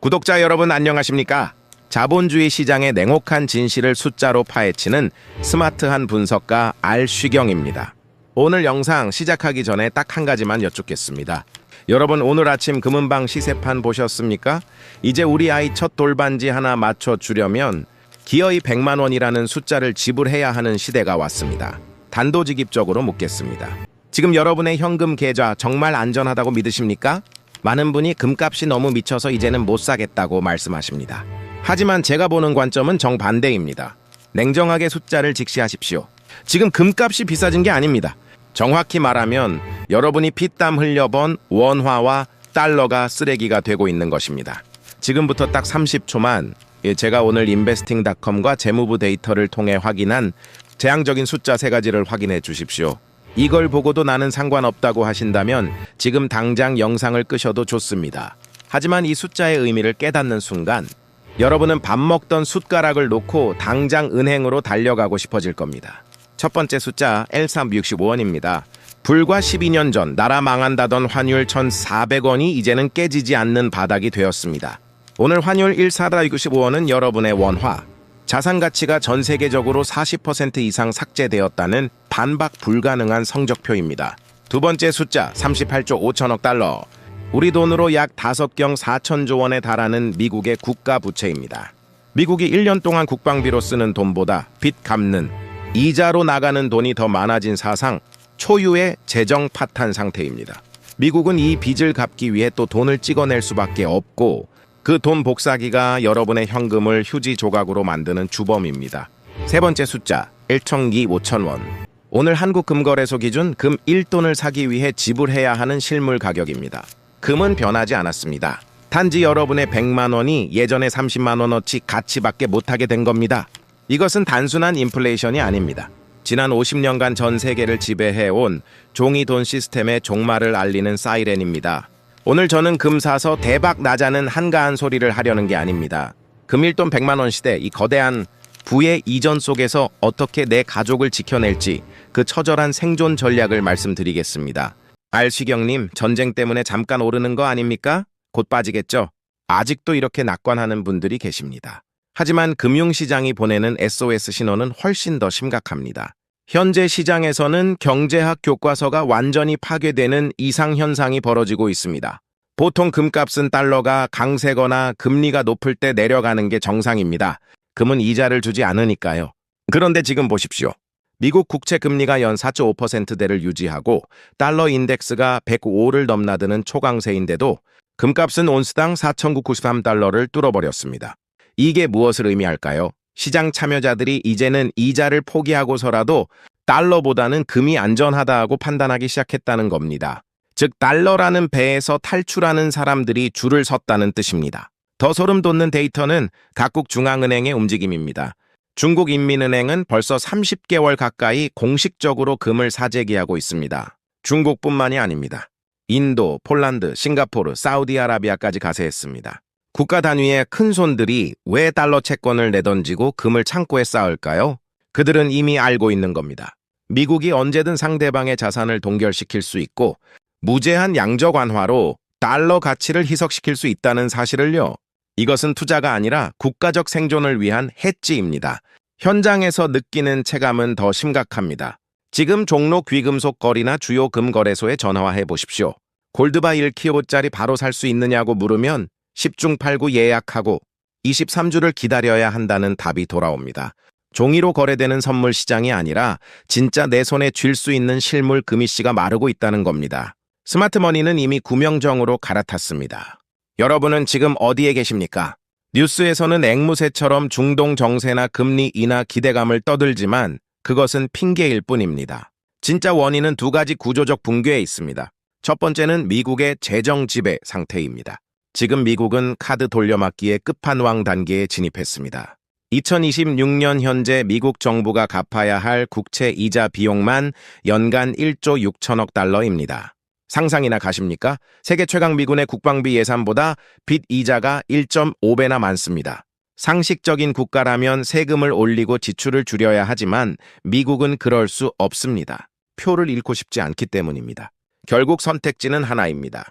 구독자 여러분 안녕하십니까? 자본주의 시장의 냉혹한 진실을 숫자로 파헤치는 스마트한 분석가 알쉬경입니다. 오늘 영상 시작하기 전에 딱 한 가지만 여쭙겠습니다. 여러분 오늘 아침 금은방 시세판 보셨습니까? 이제 우리 아이 첫 돌반지 하나 맞춰주려면 기어이 100만 원이라는 숫자를 지불해야 하는 시대가 왔습니다. 단도직입적으로 묻겠습니다. 지금 여러분의 현금 계좌 정말 안전하다고 믿으십니까? 많은 분이 금값이 너무 미쳐서 이제는 못 사겠다고 말씀하십니다. 하지만 제가 보는 관점은 정반대입니다. 냉정하게 숫자를 직시하십시오. 지금 금값이 비싸진 게 아닙니다. 정확히 말하면 여러분이 피땀 흘려번 원화와 달러가 쓰레기가 되고 있는 것입니다. 지금부터 딱 30초만 제가 오늘 investing.com과 재무부 데이터를 통해 확인한 재앙적인 숫자 3가지를 확인해 주십시오. 이걸 보고도 나는 상관없다고 하신다면 지금 당장 영상을 끄셔도 좋습니다. 하지만 이 숫자의 의미를 깨닫는 순간 여러분은 밥 먹던 숟가락을 놓고 당장 은행으로 달려가고 싶어질 겁니다. 첫 번째 숫자 1365원입니다. 불과 12년 전 나라 망한다던 환율 1,400원이 이제는 깨지지 않는 바닥이 되었습니다. 오늘 환율 1,465원은 여러분의 원화, 자산 가치가 전 세계적으로 40% 이상 삭제되었다는 반박 불가능한 성적표입니다. 두 번째 숫자 38조 5천억 달러. 우리 돈으로 약 5경 4천조 원에 달하는 미국의 국가 부채입니다. 미국이 1년 동안 국방비로 쓰는 돈보다 빚 갚는, 이자로 나가는 돈이 더 많아진 사상 초유의 재정 파탄 상태입니다. 미국은 이 빚을 갚기 위해 또 돈을 찍어낼 수밖에 없고 그 돈 복사기가 여러분의 현금을 휴지 조각으로 만드는 주범입니다. 세 번째 숫자 1천기 5천원. 오늘 한국금거래소 기준 금 1돈을 사기 위해 지불해야 하는 실물 가격입니다. 금은 변하지 않았습니다. 단지 여러분의 100만 원이 예전의 30만 원어치 가치밖에 못하게 된 겁니다. 이것은 단순한 인플레이션이 아닙니다. 지난 50년간 전 세계를 지배해온 종이돈 시스템의 종말을 알리는 사이렌입니다. 오늘 저는 금 사서 대박 나자는 한가한 소리를 하려는 게 아닙니다. 금 1돈 100만 원 시대 이 거대한 부의 이전 속에서 어떻게 내 가족을 지켜낼지 그 처절한 생존 전략을 말씀드리겠습니다. 알쉬경님, 전쟁 때문에 잠깐 오르는 거 아닙니까? 곧 빠지겠죠? 아직도 이렇게 낙관하는 분들이 계십니다. 하지만 금융시장이 보내는 SOS 신호는 훨씬 더 심각합니다. 현재 시장에서는 경제학 교과서가 완전히 파괴되는 이상현상이 벌어지고 있습니다. 보통 금값은 달러가 강세거나 금리가 높을 때 내려가는 게 정상입니다. 금은 이자를 주지 않으니까요. 그런데 지금 보십시오. 미국 국채 금리가 연 4.5%대를 유지하고 달러 인덱스가 105를 넘나드는 초강세인데도 금값은 온스당 4,993달러를 뚫어버렸습니다. 이게 무엇을 의미할까요? 시장 참여자들이 이제는 이자를 포기하고서라도 달러보다는 금이 안전하다고 판단하기 시작했다는 겁니다. 즉 달러라는 배에서 탈출하는 사람들이 줄을 섰다는 뜻입니다. 더 소름 돋는 데이터는 각국 중앙은행의 움직임입니다. 중국인민은행은 벌써 30개월 가까이 공식적으로 금을 사재기하고 있습니다. 중국뿐만이 아닙니다. 인도, 폴란드, 싱가포르, 사우디아라비아까지 가세했습니다. 국가 단위의 큰 손들이 왜 달러 채권을 내던지고 금을 창고에 쌓을까요? 그들은 이미 알고 있는 겁니다. 미국이 언제든 상대방의 자산을 동결시킬 수 있고 무제한 양적 완화로 달러 가치를 희석시킬 수 있다는 사실을요. 이것은 투자가 아니라 국가적 생존을 위한 해지입니다. 현장에서 느끼는 체감은 더 심각합니다. 지금 종로 귀금속 거리나 주요 금거래소에 전화해 보십시오. 골드바 1kg짜리 바로 살 수 있느냐고 물으면 10중 8구 예약하고 23주를 기다려야 한다는 답이 돌아옵니다. 종이로 거래되는 선물 시장이 아니라 진짜 내 손에 쥘 수 있는 실물 금이씨가 마르고 있다는 겁니다. 스마트머니는 이미 구명정으로 갈아탔습니다. 여러분은 지금 어디에 계십니까? 뉴스에서는 앵무새처럼 중동 정세나 금리 인하 기대감을 떠들지만 그것은 핑계일 뿐입니다. 진짜 원인은 2가지 구조적 붕괴에 있습니다. 첫 번째는 미국의 재정 지배 상태입니다. 지금 미국은 카드 돌려막기의 끝판왕 단계에 진입했습니다. 2026년 현재 미국 정부가 갚아야 할 국채 이자 비용만 연간 1조 6천억 달러입니다. 상상이나 가십니까? 세계 최강 미군의 국방비 예산보다 빚 이자가 1.5배나 많습니다. 상식적인 국가라면 세금을 올리고 지출을 줄여야 하지만 미국은 그럴 수 없습니다. 표를 잃고 싶지 않기 때문입니다. 결국 선택지는 하나입니다.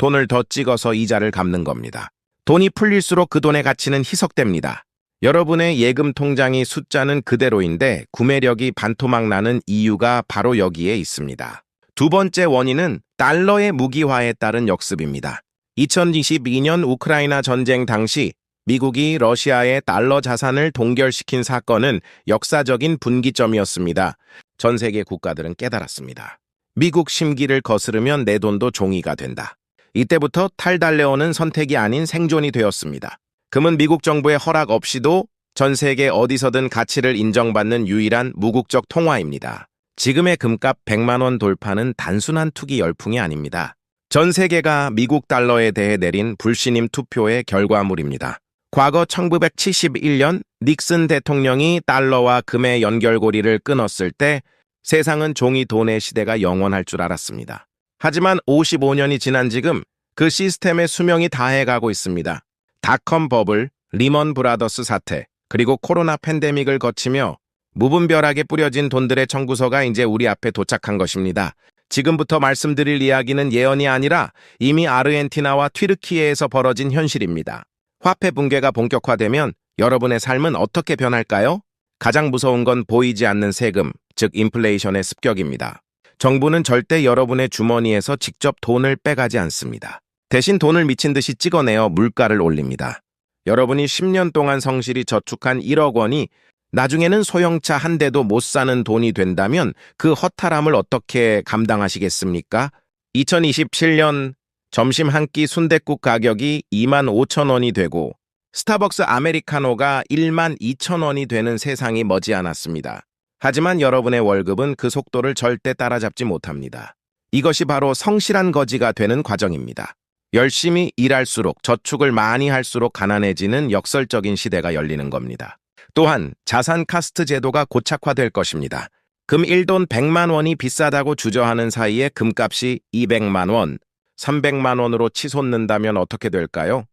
돈을 더 찍어서 이자를 갚는 겁니다. 돈이 풀릴수록 그 돈의 가치는 희석됩니다. 여러분의 예금 통장이 숫자는 그대로인데 구매력이 반토막 나는 이유가 바로 여기에 있습니다. 두 번째 원인은 달러의 무기화에 따른 역습입니다. 2022년 우크라이나 전쟁 당시 미국이 러시아의 달러 자산을 동결시킨 사건은 역사적인 분기점이었습니다. 전 세계 국가들은 깨달았습니다. 미국 심기를 거스르면 내 돈도 종이가 된다. 이때부터 탈달러는 선택이 아닌 생존이 되었습니다. 금은 미국 정부의 허락 없이도 전 세계 어디서든 가치를 인정받는 유일한 무국적 통화입니다. 지금의 금값 100만 원 돌파는 단순한 투기 열풍이 아닙니다. 전 세계가 미국 달러에 대해 내린 불신임 투표의 결과물입니다. 과거 1971년 닉슨 대통령이 달러와 금의 연결고리를 끊었을 때 세상은 종이 돈의 시대가 영원할 줄 알았습니다. 하지만 55년이 지난 지금 그 시스템의 수명이 다해가고 있습니다. 닷컴 버블, 리먼 브라더스 사태, 그리고 코로나 팬데믹을 거치며 무분별하게 뿌려진 돈들의 청구서가 이제 우리 앞에 도착한 것입니다. 지금부터 말씀드릴 이야기는 예언이 아니라 이미 아르헨티나와 튀르키예에서 벌어진 현실입니다. 화폐 붕괴가 본격화되면 여러분의 삶은 어떻게 변할까요? 가장 무서운 건 보이지 않는 세금, 즉 인플레이션의 습격입니다. 정부는 절대 여러분의 주머니에서 직접 돈을 빼가지 않습니다. 대신 돈을 미친 듯이 찍어내어 물가를 올립니다. 여러분이 10년 동안 성실히 저축한 1억 원이 나중에는 소형차 한 대도 못 사는 돈이 된다면 그 허탈함을 어떻게 감당하시겠습니까? 2027년 점심 한 끼 순댓국 가격이 25,000원이 되고 스타벅스 아메리카노가 12,000원이 되는 세상이 머지않았습니다. 하지만 여러분의 월급은 그 속도를 절대 따라잡지 못합니다. 이것이 바로 성실한 거지가 되는 과정입니다. 열심히 일할수록 저축을 많이 할수록 가난해지는 역설적인 시대가 열리는 겁니다. 또한 자산 카스트 제도가 고착화될 것입니다. 금 1돈 100만 원이 비싸다고 주저하는 사이에 금값이 200만 원, 300만 원으로 치솟는다면 어떻게 될까요?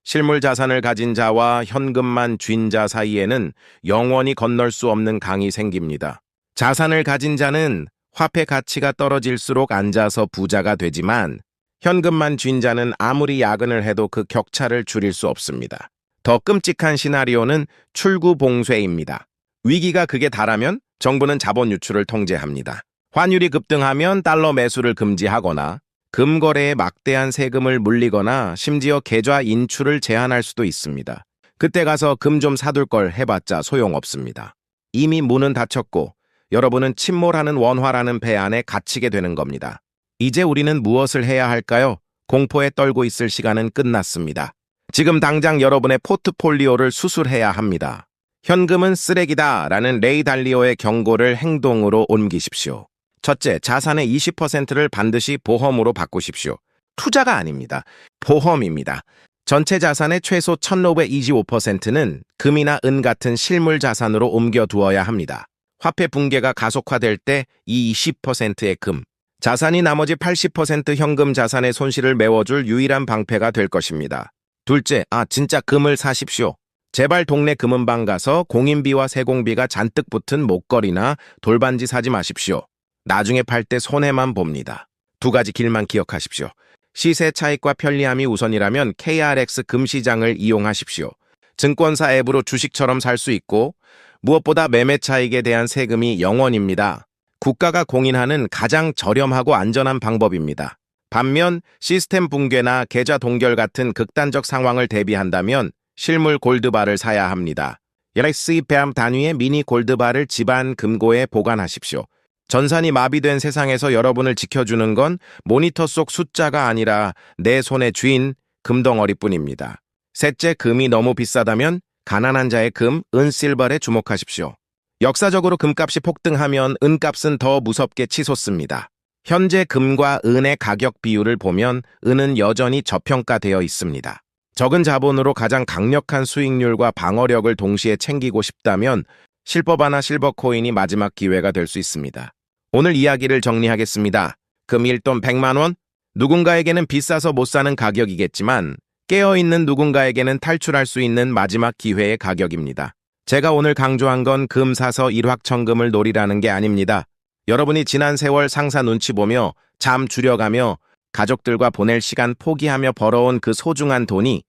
실물 자산을 가진 자와 현금만 쥔 자 사이에는 영원히 건널 수 없는 강이 생깁니다. 자산을 가진 자는 화폐 가치가 떨어질수록 앉아서 부자가 되지만 현금만 쥔 자는 아무리 야근을 해도 그 격차를 줄일 수 없습니다. 더 끔찍한 시나리오는 출구 봉쇄입니다. 위기가 극에 달하면 정부는 자본 유출을 통제합니다. 환율이 급등하면 달러 매수를 금지하거나 금 거래에 막대한 세금을 물리거나 심지어 계좌 인출을 제한할 수도 있습니다. 그때 가서 금 좀 사둘 걸 해봤자 소용없습니다. 이미 문은 닫혔고 여러분은 침몰하는 원화라는 배 안에 갇히게 되는 겁니다. 이제 우리는 무엇을 해야 할까요? 공포에 떨고 있을 시간은 끝났습니다. 지금 당장 여러분의 포트폴리오를 수술해야 합니다. 현금은 쓰레기다 라는 레이 달리오의 경고를 행동으로 옮기십시오. 첫째, 자산의 20%를 반드시 보험으로 바꾸십시오. 투자가 아닙니다. 보험입니다. 전체 자산의 최소 1,525%는 금이나 은 같은 실물 자산으로 옮겨두어야 합니다. 화폐 붕괴가 가속화될 때 이 20%의 금, 자산이 나머지 80% 현금 자산의 손실을 메워줄 유일한 방패가 될 것입니다. 둘째, 진짜 금을 사십시오. 제발 동네 금은방 가서 공인비와 세공비가 잔뜩 붙은 목걸이나 돌반지 사지 마십시오. 나중에 팔 때 손해만 봅니다. 두 가지 길만 기억하십시오. 시세 차익과 편리함이 우선이라면 KRX 금시장을 이용하십시오. 증권사 앱으로 주식처럼 살 수 있고 무엇보다 매매 차익에 대한 세금이 0원입니다. 국가가 공인하는 가장 저렴하고 안전한 방법입니다. 반면 시스템 붕괴나 계좌 동결 같은 극단적 상황을 대비한다면 실물 골드바를 사야 합니다. LXPM 단위의 미니 골드바를 집안 금고에 보관하십시오. 전산이 마비된 세상에서 여러분을 지켜주는 건 모니터 속 숫자가 아니라 내 손의 쥐인 금덩어리뿐입니다. 셋째, 금이 너무 비싸다면 가난한 자의 금, 은, 실버에 주목하십시오. 역사적으로 금값이 폭등하면 은값은 더 무섭게 치솟습니다. 현재 금과 은의 가격 비율을 보면 은은 여전히 저평가되어 있습니다. 적은 자본으로 가장 강력한 수익률과 방어력을 동시에 챙기고 싶다면 실버바나 실버코인이 마지막 기회가 될 수 있습니다. 오늘 이야기를 정리하겠습니다. 금 1돈 100만 원? 누군가에게는 비싸서 못 사는 가격이겠지만 깨어있는 누군가에게는 탈출할 수 있는 마지막 기회의 가격입니다. 제가 오늘 강조한 건 금 사서 일확천금을 노리라는 게 아닙니다. 여러분이 지난 세월 상사 눈치 보며 잠 줄여가며 가족들과 보낼 시간 포기하며 벌어온 그 소중한 돈이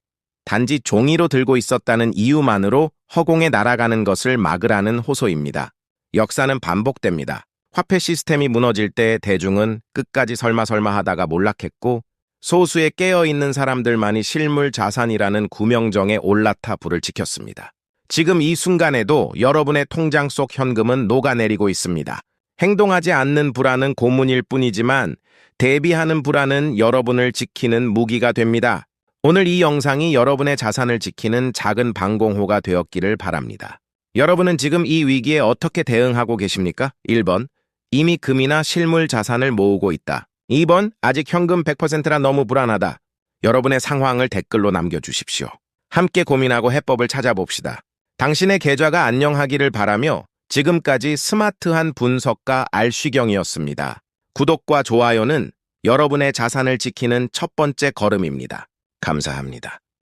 단지 종이로 들고 있었다는 이유만으로 허공에 날아가는 것을 막으라는 호소입니다. 역사는 반복됩니다. 화폐 시스템이 무너질 때 대중은 끝까지 설마 하다가 몰락했고 소수의 깨어있는 사람들만이 실물 자산이라는 구명정에 올라타 불을 지켰습니다. 지금 이 순간에도 여러분의 통장 속 현금은 녹아내리고 있습니다. 행동하지 않는 불안은 고문일 뿐이지만 대비하는 불안은 여러분을 지키는 무기가 됩니다. 오늘 이 영상이 여러분의 자산을 지키는 작은 방공호가 되었기를 바랍니다. 여러분은 지금 이 위기에 어떻게 대응하고 계십니까? 1번, 이미 금이나 실물 자산을 모으고 있다. 2번, 아직 현금 100%라 너무 불안하다. 여러분의 상황을 댓글로 남겨주십시오. 함께 고민하고 해법을 찾아봅시다. 당신의 계좌가 안녕하기를 바라며 지금까지 스마트한 분석가 알쉬경이었습니다. 구독과 좋아요는 여러분의 자산을 지키는 첫 번째 걸음입니다. 감사합니다.